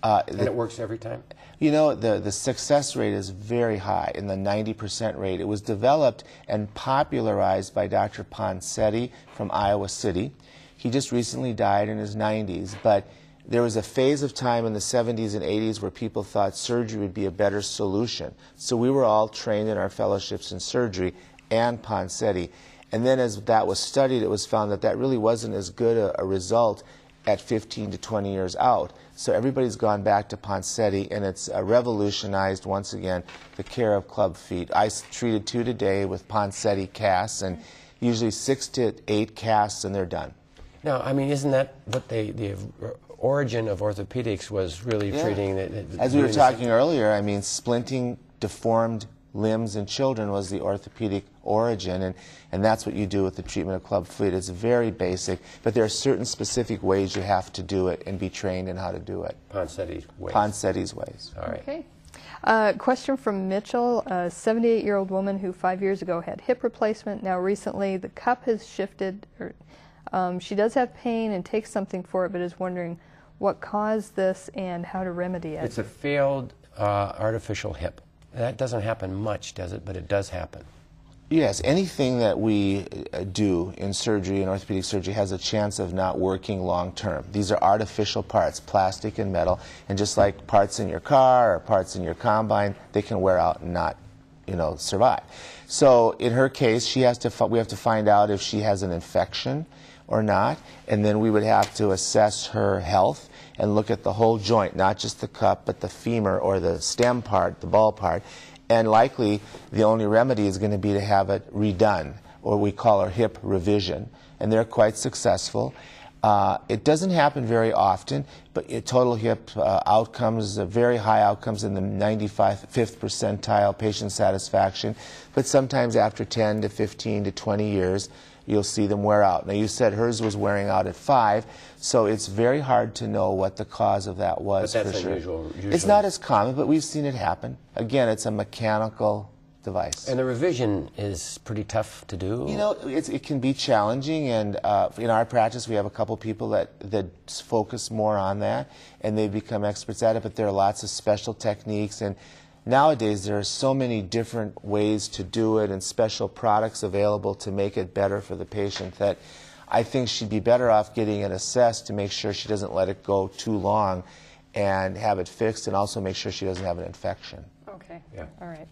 And it works every time? You know, the success rate is very high, in the 90% rate. It was developed and popularized by Dr. Ponsetti from Iowa City. He just recently died in his 90s, but there was a phase of time in the 70s and 80s where people thought surgery would be a better solution. So we were all trained in our fellowships in surgery and Ponsetti. And then as that was studied, it was found that that really wasn't as good a result at 15 to 20 years out. So everybody's gone back to Ponsetti, and it's revolutionized, once again, the care of club feet. I treated 2 today with Ponsetti casts, and usually 6 to 8 casts, and they're done. Now, I mean, isn't that what the origin of orthopedics was, really treating? As we were talking earlier, I mean, splinting deformed limbs in children was the orthopedic origin, and that's what you do with the treatment of club feet. It's very basic, but there are certain specific ways you have to do it and be trained in how to do it. Ponsetti's ways. Ponsetti's ways. All right. Okay. Question from Mitchell, a 78-year-old woman who 5 years ago had hip replacement. Now recently the cup has shifted. She does have pain and takes something for it, but is wondering what caused this and how to remedy it. It's a failed artificial hip. That doesn't happen much, does it? But it does happen. Yes, anything that we do in surgery, in orthopedic surgery, has a chance of not working long term. These are artificial parts, plastic and metal, and just like parts in your car or parts in your combine, they can wear out and not, survive. So in her case, we have to find out if she has an infection or not, and then we would have to assess her health and look at the whole joint, not just the cup, but the femur or the stem part, the ball part, and likely the only remedy is going to be to have it redone, or we call our hip revision, and they're quite successful. It doesn't happen very often, but total hip outcomes, very high outcomes in the 95th percentile patient satisfaction, but sometimes after 10 to 15 to 20 years, you'll see them wear out. Now, you said hers was wearing out at 5, so it's very hard to know what the cause of that was. But that's for unusual. Sure. It's not as common, but we've seen it happen. Again, it's a mechanical device. And the revision is pretty tough to do? You know, it can be challenging, and in our practice we have a couple people that focus more on that, and they become experts at it, but there are lots of special techniques, and nowadays there are so many different ways to do it and special products available to make it better for the patient that I think she'd be better off getting it assessed to make sure she doesn't let it go too long and have it fixed, and also make sure she doesn't have an infection. Okay. Yeah. All right.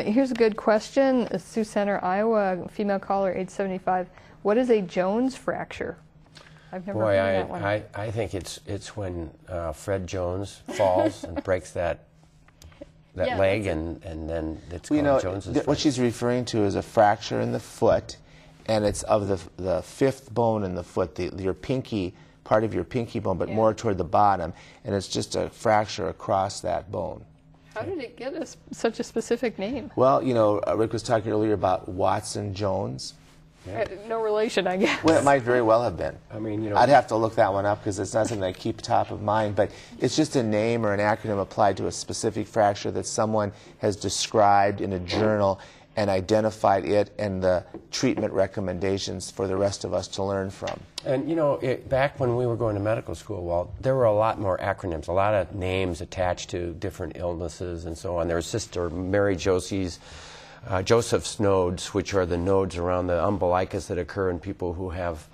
Here's a good question. Sioux Center, Iowa, female caller, age 75. What is a Jones fracture? I've never heard that one. I think it's when Fred Jones falls and breaks that leg, and then it's called Jones's fracture. What she's referring to is a fracture in the foot, and it's of the fifth bone in the foot, your pinky, part of your pinky bone, but more toward the bottom, and it's just a fracture across that bone. How did it get such a specific name? Well, you know, Rick was talking earlier about Watson Jones. Yeah. No relation, I guess. Well, it might very well have been. I mean, you know, I'd have to look that one up because it's not something I keep top of mind, but it's just a name or an acronym applied to a specific fracture that someone has described in a journal and identified it and the treatment recommendations for the rest of us to learn from. And you know, back when we were going to medical school, Walt, there were a lot more acronyms, a lot of names attached to different illnesses and so on. There was Sister Mary Joseph's nodes, which are the nodes around the umbilicus that occur in people who have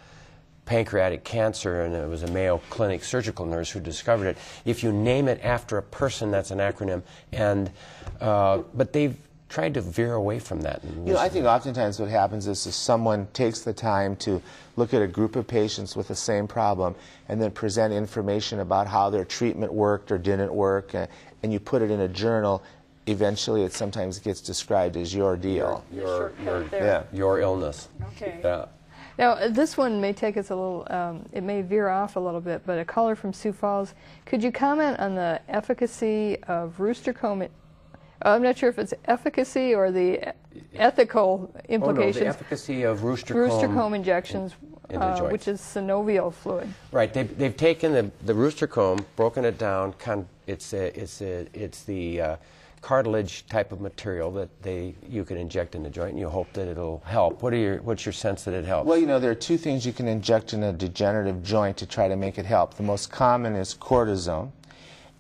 pancreatic cancer, and it was a Mayo Clinic surgical nurse who discovered it. If you name it after a person, that's an acronym. And but they've tried to veer away from that. You know, I think oftentimes what happens is someone takes the time to look at a group of patients with the same problem and then present information about how their treatment worked or didn't work, and you put it in a journal. Eventually, it sometimes gets described as your deal. Your illness. Okay. Yeah. Now, this one may take us a little, it may veer off a little bit, but a caller from Sioux Falls, could you comment on the efficacy of rooster comb? I'm not sure if it's efficacy or the ethical implications. Oh, no, the efficacy of rooster comb injections, which is synovial fluid. Right. They've taken the rooster comb, broken it down. It's the cartilage type of material that you can inject in the joint, and you hope that it'll help. What's your sense that it helps? Well, you know, there are two things you can inject in a degenerative joint to try to make it help. The most common is cortisone,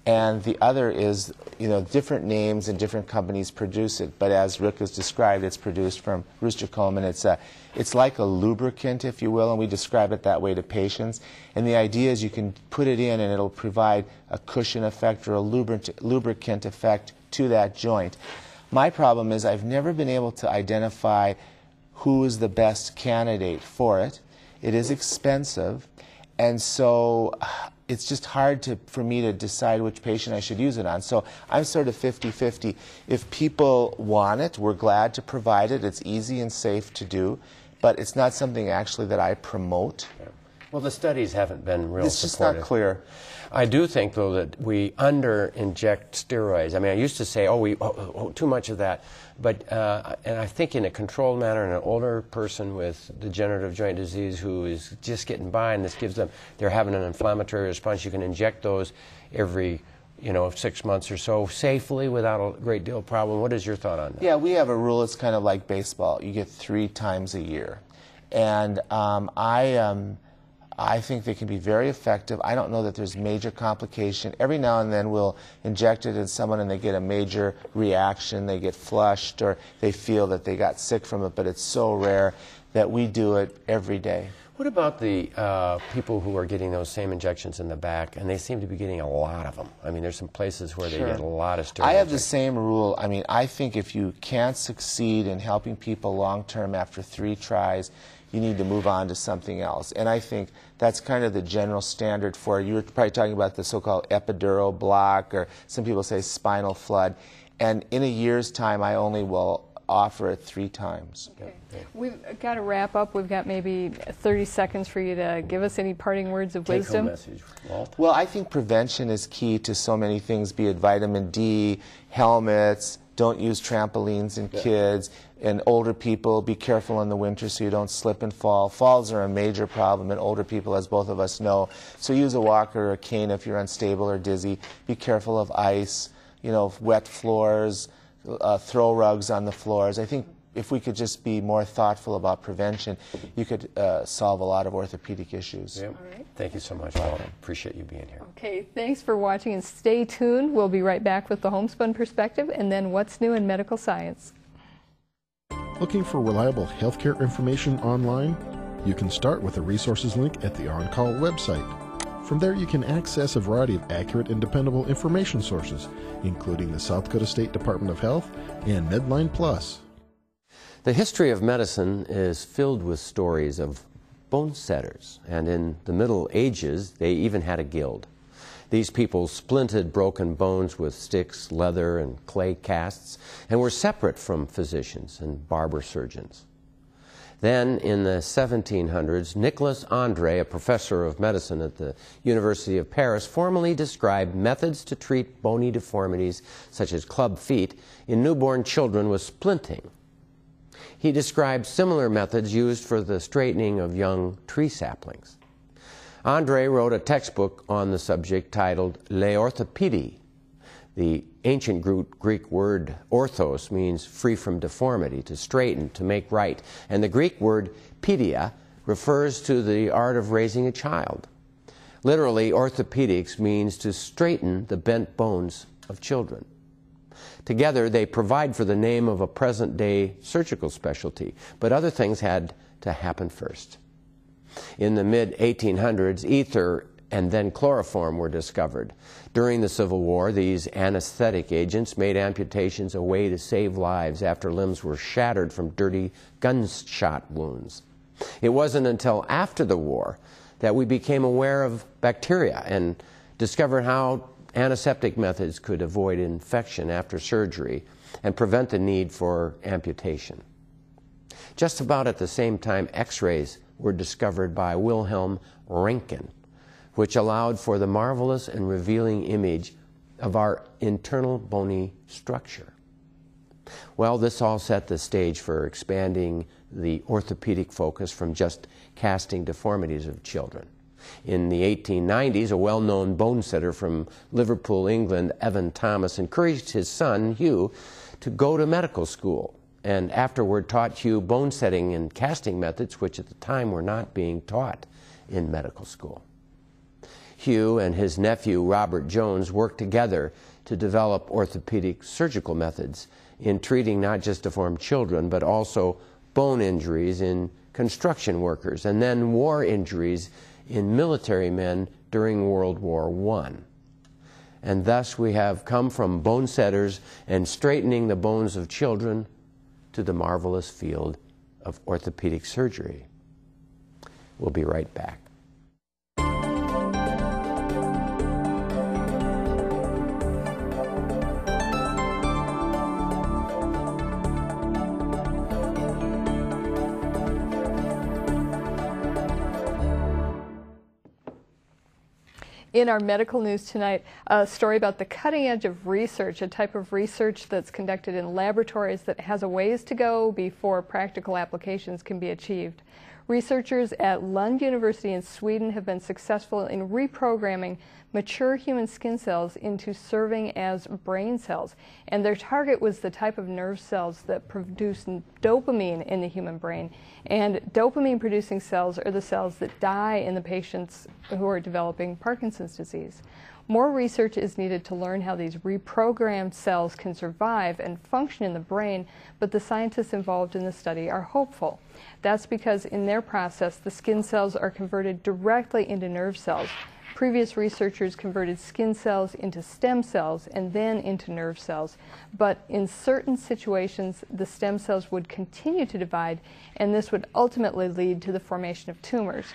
and the other is, you know, different names and different companies produce it, but as Rick has described, it's produced from rooster comb, and it's like a lubricant, if you will, and we describe it that way to patients. And the idea is you can put it in and it'll provide a cushion effect or a lubricant effect to that joint. My problem is I've never been able to identify who is the best candidate for it. It is expensive, and so it's just hard for me to decide which patient I should use it on. So I'm sort of 50-50. If people want it, we're glad to provide it. It's easy and safe to do, but it's not something actually that I promote. Well, the studies haven't been real supportive. It's just not clear. I do think, though, that we under-inject steroids. I mean, I used to say, too much of that. But, and I think in a controlled manner, in an older person with degenerative joint disease who is just getting by, and this gives them, they're having an inflammatory response, you can inject those every 6 months or so safely without a great deal of problem. What is your thought on that? Yeah, we have a rule. It's kind of like baseball. You get 3 times a year. And I think they can be very effective. I don't know that there's major complication. Every now and then we'll inject it in someone and they get a major reaction, they get flushed, or they feel that they got sick from it, but it's so rare that we do it every day. What about the people who are getting those same injections in the back, and they seem to be getting a lot of them? I mean, there's some places where they get a lot of steroids. I have the same rule. I mean, I think if you can't succeed in helping people long-term after 3 tries, you need to move on to something else. And I think that's kind of the general standard for, you were probably talking about the so-called epidural block, or some people say spinal flood. And in a year's time, I only will offer it 3 times. Okay. We've got to wrap up. We've got maybe 30 seconds for you to give us any parting words of wisdom. Message, Walt. Well, I think prevention is key to so many things, be it vitamin D, helmets, don't use trampolines in kids, and older people, be careful in the winter so you don't slip and fall. Falls are a major problem in older people, as both of us know. So use a walker or a cane if you're unstable or dizzy. Be careful of ice, you know, wet floors, throw rugs on the floors. I think if we could just be more thoughtful about prevention, you could solve a lot of orthopedic issues. Yep. All right. Thank you so much, Walt. I appreciate you being here. Okay, thanks for watching, and stay tuned. We'll be right back with the Homespun Perspective and then what's new in medical science. Looking for reliable healthcare information online? You can start with the resources link at the OnCall website. From there, you can access a variety of accurate and dependable information sources, including the South Dakota State Department of Health and Medline Plus. The history of medicine is filled with stories of bone setters, and in the Middle Ages, they even had a guild. These people splinted broken bones with sticks, leather, and clay casts, and were separate from physicians and barber surgeons. Then, in the 1700s, Nicolas André, a professor of medicine at the University of Paris, formally described methods to treat bony deformities, such as club feet, in newborn children with splinting. He described similar methods used for the straightening of young tree saplings. André wrote a textbook on the subject titled Les Orthopédies. The ancient Greek word orthos means free from deformity, to straighten, to make right. And the Greek word pedia refers to the art of raising a child. Literally, orthopedics means to straighten the bent bones of children. Together, they provide for the name of a present-day surgical specialty, but other things had to happen first. In the mid-1800s, ether and then chloroform were discovered. During the Civil War, these anesthetic agents made amputations a way to save lives after limbs were shattered from dirty gunshot wounds. It wasn't until after the war that we became aware of bacteria and discovered how antiseptic methods could avoid infection after surgery and prevent the need for amputation. Just about at the same time, X-rays were discovered by Wilhelm Röntgen, which allowed for the marvelous and revealing image of our internal bony structure. Well, this all set the stage for expanding the orthopedic focus from just casting deformities of children. In the 1890s, a well-known bone setter from Liverpool, England, Evan Thomas, encouraged his son, Hugh, to go to medical school, and afterward taught Hugh bone setting and casting methods, which at the time were not being taught in medical school. Hugh and his nephew, Robert Jones, worked together to develop orthopedic surgical methods in treating not just deformed children, but also bone injuries in construction workers, and then war injuries in military men during World War I. And thus we have come from bone setters and straightening the bones of children to the marvelous field of orthopedic surgery. We'll be right back. In our medical news tonight, a story about the cutting edge of research, a type of research that's conducted in laboratories that has a ways to go before practical applications can be achieved. Researchers at Lund University in Sweden have been successful in reprogramming mature human skin cells into serving as brain cells. And their target was the type of nerve cells that produce dopamine in the human brain. And dopamine-producing cells are the cells that die in the patients who are developing Parkinson's disease. More research is needed to learn how these reprogrammed cells can survive and function in the brain, but the scientists involved in the study are hopeful. That's because in their process, the skin cells are converted directly into nerve cells. Previous researchers converted skin cells into stem cells and then into nerve cells. But in certain situations, the stem cells would continue to divide, and this would ultimately lead to the formation of tumors.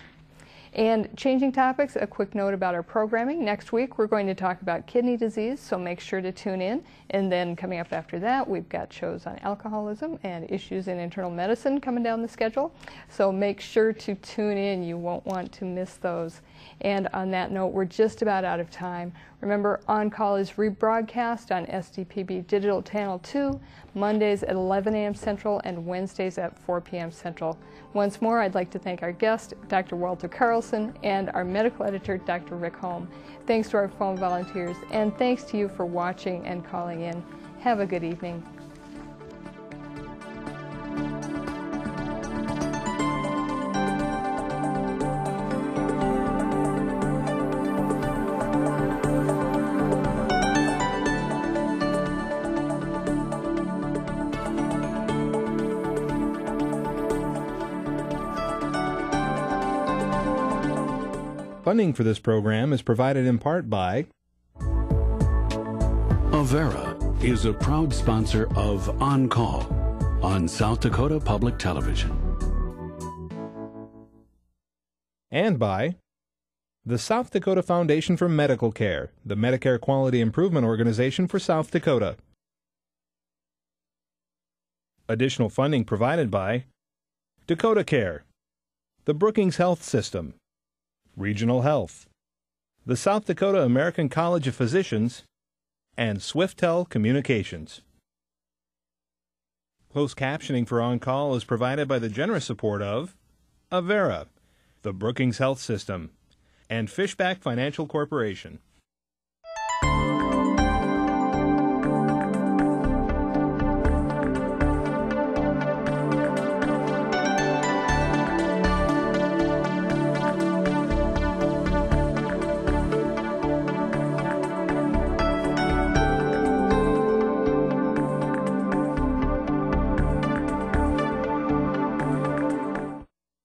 And changing topics, a quick note about our programming. Next week, we're going to talk about kidney disease, so make sure to tune in. And then coming up after that, we've got shows on alcoholism and issues in internal medicine coming down the schedule. So make sure to tune in. You won't want to miss those. And on that note, we're just about out of time. Remember, On Call is rebroadcast on SDPB Digital Channel 2, Mondays at 11 a.m. Central and Wednesdays at 4 p.m. Central. Once more, I'd like to thank our guest, Dr. Walter Carlson, and our medical editor, Dr. Rick Holm. Thanks to our phone volunteers, and thanks to you for watching and calling in. Have a good evening. Funding for this program is provided in part by Avera is a proud sponsor of On Call on South Dakota Public Television. and by the South Dakota Foundation for Medical Care, the Medicare Quality Improvement Organization for South Dakota. Additional funding provided by Dakota Care, the Brookings Health System, Regional Health, the South Dakota American College of Physicians, and Swiftel Communications. Closed captioning for On Call is provided by the generous support of Avera, the Brookings Health System, and Fishback Financial Corporation.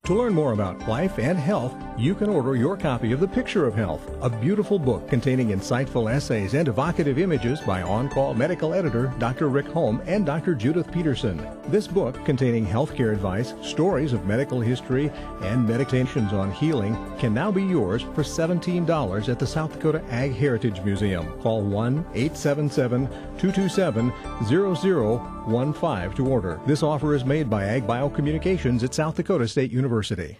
To learn more about life and health, you can order your copy of The Picture of Health, a beautiful book containing insightful essays and evocative images by On-Call medical editor Dr. Rick Holm and Dr. Judith Peterson. This book, containing healthcare advice, stories of medical history, and meditations on healing, can now be yours for $17 at the South Dakota Ag Heritage Museum. Call 1-877-227-0015 to order. This offer is made by Ag Bio Communications at South Dakota State University.